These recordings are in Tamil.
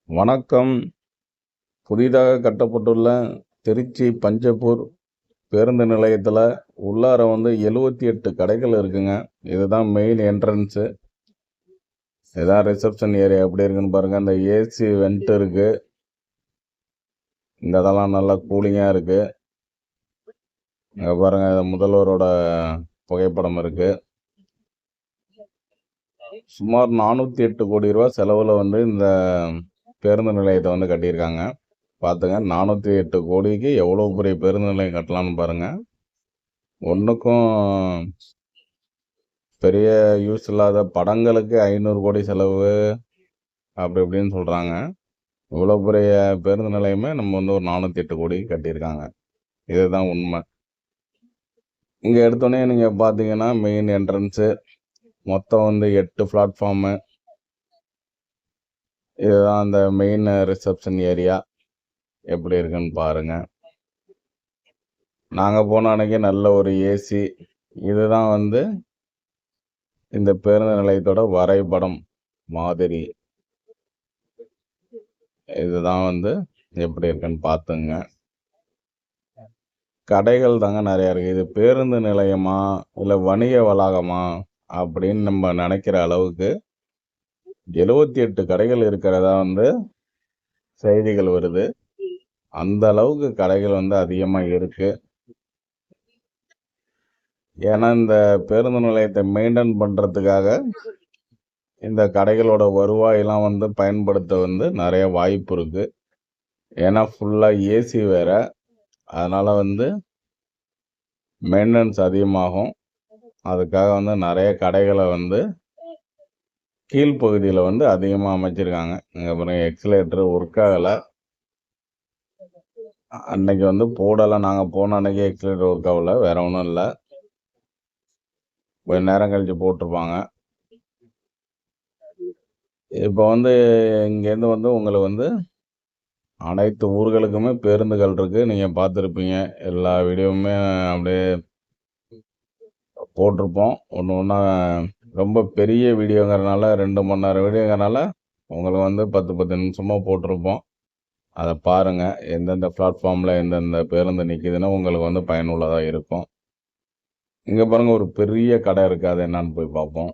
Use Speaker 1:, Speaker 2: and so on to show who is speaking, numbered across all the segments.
Speaker 1: வணக்கம். புதிதாக கட்டப்பட்டுள்ள திருச்சி பஞ்சப்பூர் பேருந்து நிலையத்தில் உள்ளார 78 கடைகள் இருக்குங்க. இதுதான் மெயின் என்ட்ரன்ஸு. இதான் ரிசப்ஷன் ஏரியா எப்படி இருக்குன்னு பாருங்கள். இந்த ஏசி வெண்ட் இருக்குது. இந்த இதெல்லாம் நல்லா கூலிங்காக இருக்குது. இங்கே பாருங்கள், முதல்வரோட புகைப்படம் இருக்குது. சுமார் 408 கோடி ரூபா செலவில் இந்த பேருந்து நிலையத்தை கட்டியிருக்காங்க. பார்த்துங்க, 408 கோடிக்கு எவ்வளோ பெரிய பேருந்து நிலையம் கட்டலான்னு பாருங்கள். ஒன்றுக்கும் பெரிய யூஸ் இல்லாத படங்களுக்கு 500 கோடி செலவு அப்படி இப்படின்னு சொல்கிறாங்க. இவ்வளோ பெரிய பேருந்து நிலையமே நம்ம ஒரு 408 கோடி கட்டியிருக்காங்க. இதுதான் உண்மை. இங்கே எடுத்தோடனே நீங்கள் பார்த்தீங்கன்னா மெயின் என்ட்ரன்ஸு மொத்தம் 8 பிளாட்ஃபார்மு. இதுதான் அந்த மெயின் ரிசப்ஷன் ஏரியா எப்படி இருக்குன்னு பாருங்கள். நாங்கள் போன அன்னைக்கு நல்ல ஒரு ஏசி. இதுதான் இந்த பேருந்து நிலையத்தோட வரைபடம் மாதிரி. இதுதான் எப்படி இருக்குன்னு பார்த்துங்க. கடைகள் தாங்க நிறையா இருக்குது. இது பேருந்து நிலையமா இல்லை வணிக வளாகமா அப்படின்னு நம்ம நினைக்கிற அளவுக்கு 78 கடைகள் இருக்கிறதா செய்திகள் வருது. அந்த அளவுக்கு கடைகள் அதிகமாக இருக்கு. ஏன்னா இந்த பேருந்து நிலையத்தை மெயின்டைன் பண்ணுறதுக்காக இந்த கடைகளோட வருவாயெல்லாம் பயன்படுத்த நிறைய வாய்ப்பு இருக்கு. ஏன்னா ஃபுல்லாக ஏசி வேற, அதனால மெயின்டெனன்ஸ் அதிகமாகும். அதுக்காக நிறைய கடைகளை கீழ்ப்பகுதியில் அதிகமாக அமைச்சிருக்காங்க. இங்கே அப்புறம் எக்ஸலேட்டர் ஒர்க் ஆகலை. அன்னைக்கு போடலை. நாங்கள் போன அன்னைக்கு எக்ஸலேட்டர் ஒர்க் ஆகலை, வேற ஒன்றும் இல்லை. கொஞ்சம் நேரம் கழித்து போட்டிருப்பாங்க. இப்போ இங்கேருந்து உங்களுக்கு அனைத்து ஊர்களுக்குமே பேருந்துகள் இருக்குது. நீங்கள் பார்த்துருப்பீங்க. எல்லா வீடியோவுமே அப்படியே போட்டிருப்போம். ஒன்று ஒன்றா ரொம்ப பெரிய வீடியோங்கிறனால 2 மணி நேரம் வீடியோங்கிறனால உங்களுக்கு 10 நிமிஷமாக போட்டிருப்போம். அதை பாருங்கள். எந்தெந்த பிளாட்ஃபார்மில் எந்தெந்த பேருந்து நிற்கிதுன்னா உங்களுக்கு பயனுள்ளதாக இருக்கும். இங்கே பாருங்கள், ஒரு பெரிய கடை இருக்குது. அது என்னன்னு போய் பார்ப்போம்.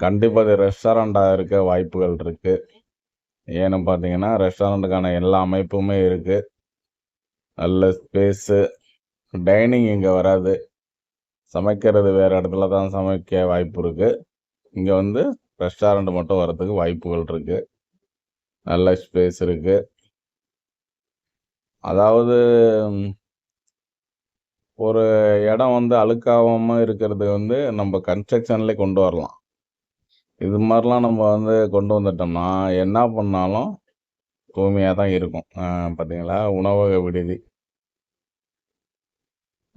Speaker 1: கண்டிப்பாக அது ரெஸ்டாரண்ட்டாக இருக்க வாய்ப்புகள் இருக்குது. ஏன்னு பார்த்தீங்கன்னா ரெஸ்டாரண்ட்டுக்கான எல்லா அமைப்புமே இருக்குது. நல்ல ஸ்பேஸு. டைனிங் இங்கே வராது. சமைக்கிறது வேறு இடத்துல தான் சமைக்க வாய்ப்பு இருக்குது. இங்கே ரெஸ்டாரண்ட் மட்டும் வர்றதுக்கு வாய்ப்புகள் இருக்குது. நல்ல ஸ்பேஸ் இருக்குது. அதாவது ஒரு இடம் அழுக்காகாமல் இருக்கிறது நம்ம கன்ஸ்ட்ரக்ஷன்லேயே கொண்டு வரலாம். இது மாதிரிலாம் நம்ம கொண்டு வந்துட்டோம்னா என்ன பண்ணாலும் தூய்மையாக தான் இருக்கும். பார்த்தீங்களா, உணவக விடுதி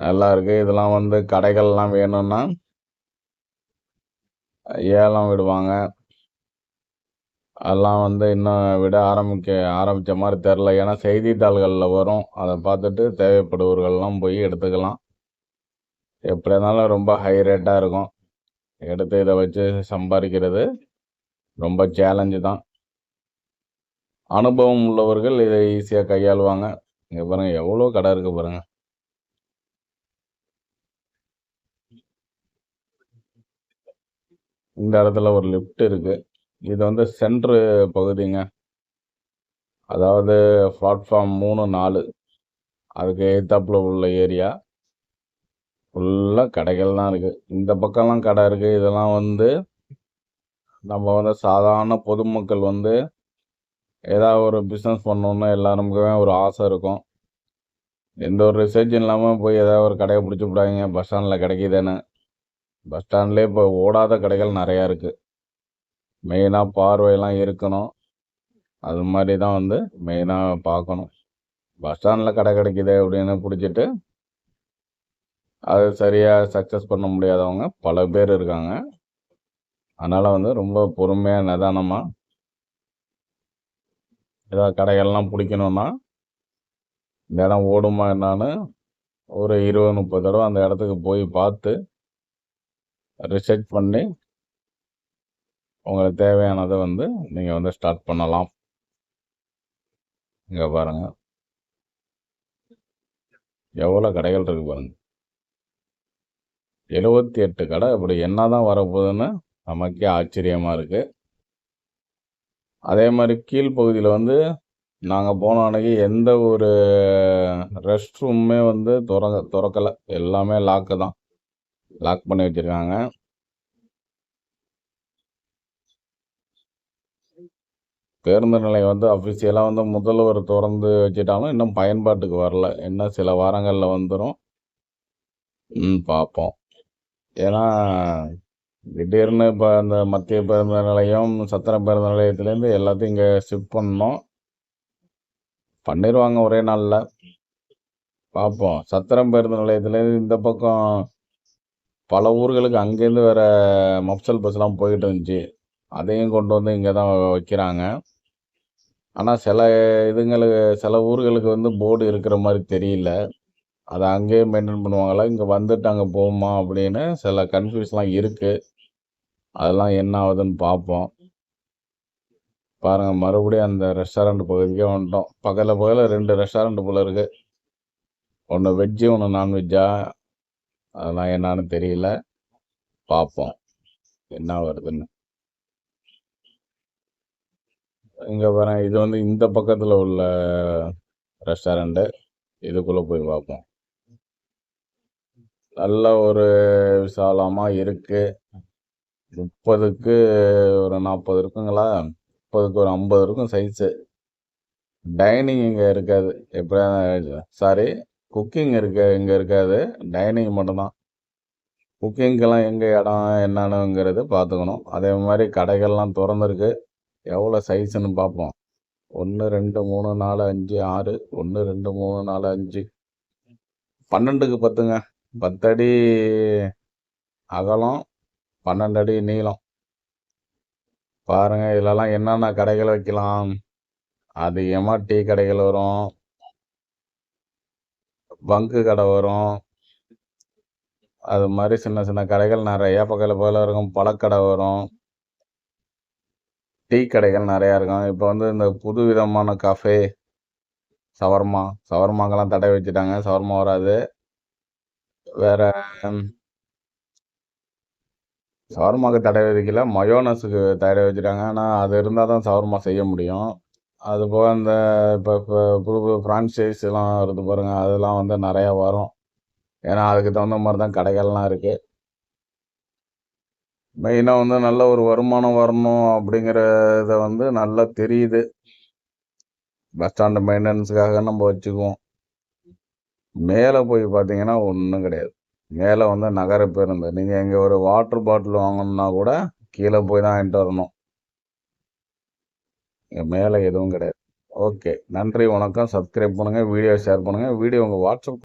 Speaker 1: நல்லா இருக்குது. இதெல்லாம் கடைகள்லாம் வேணும்னா ஏலம் விடுவாங்க. அதெல்லாம் இன்னும் விட ஆரம்பித்த மாதிரி தெரில. ஏன்னா செய்தித்தாள்களில் வரும். அதை பார்த்துட்டு தேவைப்படுபவர்கள்லாம் போய் எடுத்துக்கலாம். எப்படி இருந்தாலும் ரொம்ப ஹை ரேட்டாக இருக்கும். எடுத்து இதை வச்சு சம்பாதிக்கிறது ரொம்ப சேலஞ்சு தான். அனுபவம் உள்ளவர்கள் இதை ஈஸியாக கையாளுவாங்க. இங்கே பாருங்கள், எவ்வளோ கடை இருக்குது பாருங்கள். இந்த இடத்துல ஒரு லிஃப்ட் இருக்குது. இது சென்ட்ரு பகுதிங்க. அதாவது பிளாட்ஃபார்ம் 3, 4 அதுக்கு எதிர்த்தாப்புல உள்ள ஏரியா ஃபுல்லாக கடைகள் தான் இருக்குது. இந்த பக்கம்லாம் கடை இருக்குது. இதெல்லாம் நம்ம சாதாரண பொதுமக்கள் ஏதாவது ஒரு பிஸ்னஸ் பண்ணணுன்னு எல்லாருக்குமே ஒரு ஆசை இருக்கும். எந்த ஒரு ரிசர்ச்சும் இல்லாமல் போய் ஏதாவது ஒரு கடையை பிடிச்சி விடாங்க. பஸ் ஸ்டாண்டில் கிடைக்கிதுன்னு. பஸ் ஸ்டாண்ட்லேயே இப்போ ஓடாத கடைகள் நிறையா இருக்குது. மெயினாக பார்வையெல்லாம் இருக்கணும். அது மாதிரி தான் மெயினாக பார்க்கணும். பஸ் ஸ்டாண்டில் கடை கிடைக்கிது அப்படின்னு பிடிச்சிட்டு அது சரியாக சக்ஸஸ் பண்ண முடியாதவங்க பல பேர் இருக்காங்க. அதனால் ரொம்ப பொறுமையாக நிதானமாக ஏதாவது கடைகள்லாம் பிடிக்கணுன்னா இந்த இடம் ஓடுமா என்னான்னு ஒரு 20-30 தடவை அந்த இடத்துக்கு போய் பார்த்து ரிசர்ச் பண்ணி உங்களுக்கு தேவையானதை வந்து நீங்கள் வந்து ஸ்டார்ட் பண்ணலாம். இங்கே பாருங்க எவ்வளோ கடைகள் இருக்கு பாருங்க. 78 கடை. இப்படி என்னதான் வரப்போகுதுன்னு நமக்கே ஆச்சரியமாக இருக்குது. அதே மாதிரி கீழ்ப்பகுதியில் வந்து நாங்கள் போன அன்னைக்கு எந்த ஒரு ரெஸ்ட் ரூமுமே வந்து திறக்கலை. எல்லாமே லாக்கு தான். லாக் பண்ணி வச்சுருக்காங்க. பேருந்து நிலையம் வந்து அஃபிஷியலாக வந்து முதல்வர் திறந்து வச்சுட்டாலும் இன்னும் பயன்பாட்டுக்கு வரல. இன்னும் சில வாரங்களில் வந்துடும். பார்ப்போம். ஏன்னா திடீர்னு இப்போ இந்த மத்திய பேருந்து நிலையம், சத்திரம் பேருந்து நிலையத்துலேருந்து எல்லாத்தையும் இங்கே ஷிஃப்ட் பண்ணோம். பண்ணிடுவாங்க ஒரே நாளில். பார்ப்போம். சத்திரம் பேருந்து நிலையத்துலேருந்து இந்த பக்கம் பல ஊர்களுக்கு அங்கேருந்து வேறு மப்சல் பஸ்லாம் போய்கிட்டு இருந்துச்சு. அதையும் கொண்டு வந்து இங்கே தான் வைக்கிறாங்க. ஆனால் சில ஊர்களுக்கு வந்து போர்டு இருக்கிற மாதிரி தெரியல. அதை அங்கேயே மெயின்டைன் பண்ணுவாங்களா, இங்கே வந்துட்டு அங்கே போகுமா அப்படின்னு சில கன்ஃபியூஸ்லாம் இருக்குது. அதெல்லாம் என்ன ஆகுதுன்னு பார்ப்போம். பாருங்கள், மறுபடியும் அந்த ரெஸ்டாரண்ட் பகுதிக்கே வந்துட்டோம். பக்கத்தில் 2 ரெஸ்டாரண்ட் போல் இருக்குது. ஒன்று வெஜ்ஜு, ஒன்று நான்வெஜ்ஜா, அதெல்லாம் என்னான்னு தெரியல. பார்ப்போம் என்ன வருதுன்னு. இங்கே பாருங்க, இது வந்து இந்த பக்கத்தில் உள்ள ரெஸ்டாரண்ட்டு. இதுக்குள்ளே போய் பார்ப்போம். நல்ல ஒரு விசாலமாக இருக்குது. 30க்கு ஒரு 40 இருக்குங்களா, 30க்கு ஒரு 50 இருக்கும் சைஸு. டைனிங் இங்கே இருக்காது. சாரி, குக்கிங் இங்கே இருக்காது. டைனிங் மட்டும்தான். குக்கிங்கெல்லாம் எங்கே இடம் என்னன்னுங்கிறது பார்த்துக்கணும். அதே மாதிரி கடைகள்லாம் திறந்துருக்கு. எவ்வளோ சைஸுன்னு பார்ப்போம். 1 2 3 4 5 6 1 2 3 4 5 12க்கு 10ங்க. 10 அடி அகலம், 12 அடி நீளம். பாருங்கள், இதிலலாம் என்னென்ன கடைகள் வைக்கலாம். அதிகமாக டீ கடைகள் வரும், பங்கு கடை வரும். அது மாதிரி சின்ன சின்ன கடைகள் நிறையா பக்கத்தில் இருக்கும். பழக்கடை வரும், டீ கடைகள் நிறையா இருக்கும். இப்போ வந்து இந்த புது விதமான கஃபே, சவர்மாக்கெல்லாம் தடை வச்சுட்டாங்க. சவர்மா வராது. வேறு சவர்மாவுக்கு தடை விதிக்கல, மயோனஸுக்கு தடை வச்சுட்டாங்க. ஆனால் அது இருந்தால் தான் சவர்மா செய்ய முடியும். அது போக இந்த இப்போ புது புது ஃப்ரான்ச்சைஸ் எல்லாம் வருது பாருங்கள், அதெல்லாம் வந்து நிறையா வரும். ஏன்னா அதுக்கு தகுந்த மாதிரி தான் கடைகள்லாம் இருக்குது. மெயினாக வந்து நல்ல ஒரு வருமானம் வரணும் அப்படிங்கிறத வந்து நல்லா தெரியுது. பஸ் ஸ்டாண்டு மெயின்டெனன்ஸுக்காக நம்ம வச்சுக்குவோம். மேலே போய் பார்த்தீங்கன்னா ஒன்றும் கிடையாது. மேலே வந்து நகர பேருந்து. நீங்கள் இங்கே ஒரு வாட்டர் பாட்டில் வாங்கணுன்னா கூட கீழே போய் தான் வாங்கிட்டு வரணும். இங்கே மேலே எதுவும் கிடையாது. ஓகே, நன்றி, வணக்கம். சப்ஸ்கிரைப் பண்ணுங்கள், வீடியோ ஷேர் பண்ணுங்கள். வீடியோ உங்கள் வாட்ஸ்அப்